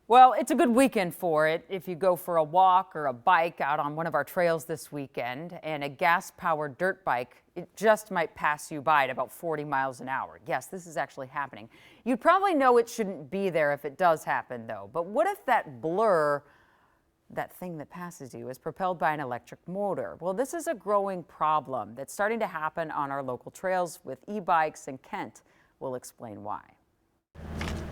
Well, it's a good weekend for it if you go for a walk or a bike out on one of our trails this weekend, and a gas-powered dirt bike, it just might pass you by at about 40 miles an hour. Yes, this is actually happening. You'd probably know it shouldn't be there if it does happen, though. But what if that blur, that thing that passes you, is propelled by an electric motor? Well, this is a growing problem that's starting to happen on our local trails with e-bikes, and Kent will explain why.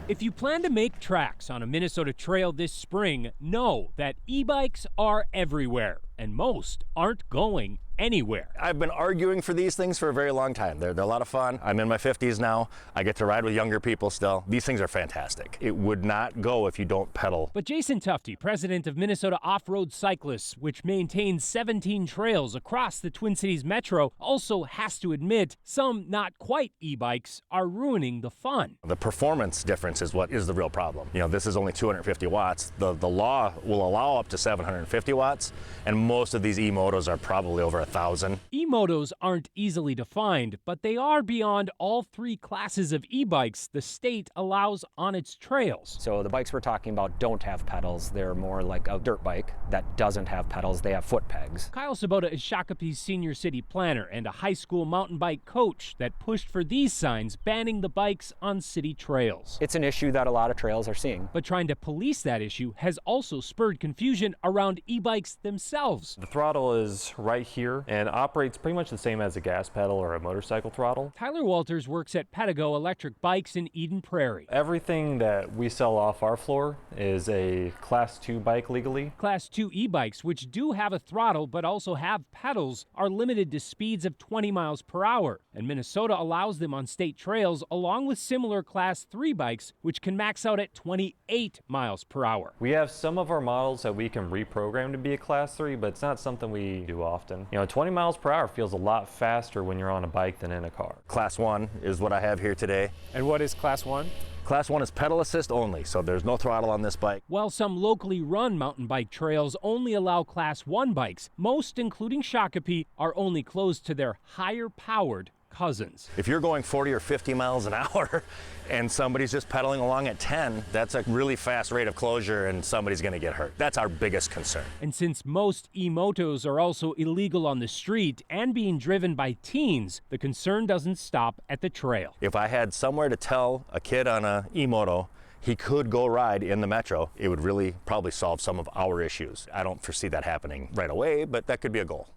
If you plan to make tracks on a Minnesota trail this spring, know that e-bikes are everywhere, and most aren't going anywhere. I've been arguing for these things for a very long time. They're a lot of fun. I'm in my 50s now. I get to ride with younger people still. These things are fantastic. It would not go if you don't pedal. But Jason Tufte, president of Minnesota Off-Road Cyclists, which maintains 17 trails across the Twin Cities metro, also has to admit some not quite e-bikes are ruining the fun. The performance difference is what is the real problem. You know, this is only 250 watts. The law will allow up to 750 watts, and most of these e-motos are probably over 1,000. E-motos aren't easily defined, but they are beyond all three classes of e-bikes the state allows on its trails. So the bikes we're talking about don't have pedals. They're more like a dirt bike that doesn't have pedals. They have foot pegs. Kyle Sabota is Shakopee's senior city planner and a high school mountain bike coach that pushed for these signs banning the bikes on city trails. It's an issue that a lot of trails are seeing. But trying to police that issue has also spurred confusion around e-bikes themselves. The throttle is right here and operates pretty much the same as a gas pedal or a motorcycle throttle. Tyler Walters works at Pedigo Electric Bikes in Eden Prairie. Everything that we sell off our floor is a Class 2 bike legally. Class 2 e-bikes, which do have a throttle but also have pedals, are limited to speeds of 20 miles per hour. And Minnesota allows them on state trails along with similar Class 3 bikes, which can max out at 28 miles per hour. We have some of our models that we can reprogram to be a Class 3, but it's not something we do often. You know, 20 miles per hour feels a lot faster when you're on a bike than in a car. Class 1 is what I have here today. And what is Class 1? Class 1 is pedal assist only, so there's no throttle on this bike. While some locally run mountain bike trails only allow Class 1 bikes, most, including Shakopee, are only closed to their higher-powered cousins. If you're going 40 or 50 miles an hour and somebody's just pedaling along at 10, that's a really fast rate of closure and somebody's going to get hurt. That's our biggest concern. And since most e-motos are also illegal on the street and being driven by teens, the concern doesn't stop at the trail. If I had somewhere to tell a kid on a e-moto he could go ride in the metro, it would really probably solve some of our issues. I don't foresee that happening right away, but that could be a goal.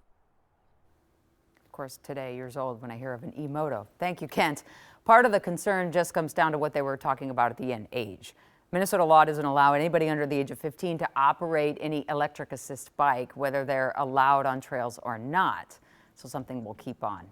Of course, today, years old when I hear of an e-moto. Thank you, Kent. Part of the concern just comes down to what they were talking about at the end, age. Minnesota law doesn't allow anybody under the age of 15 to operate any electric assist bike, whether they're allowed on trails or not. So something we'll keep on.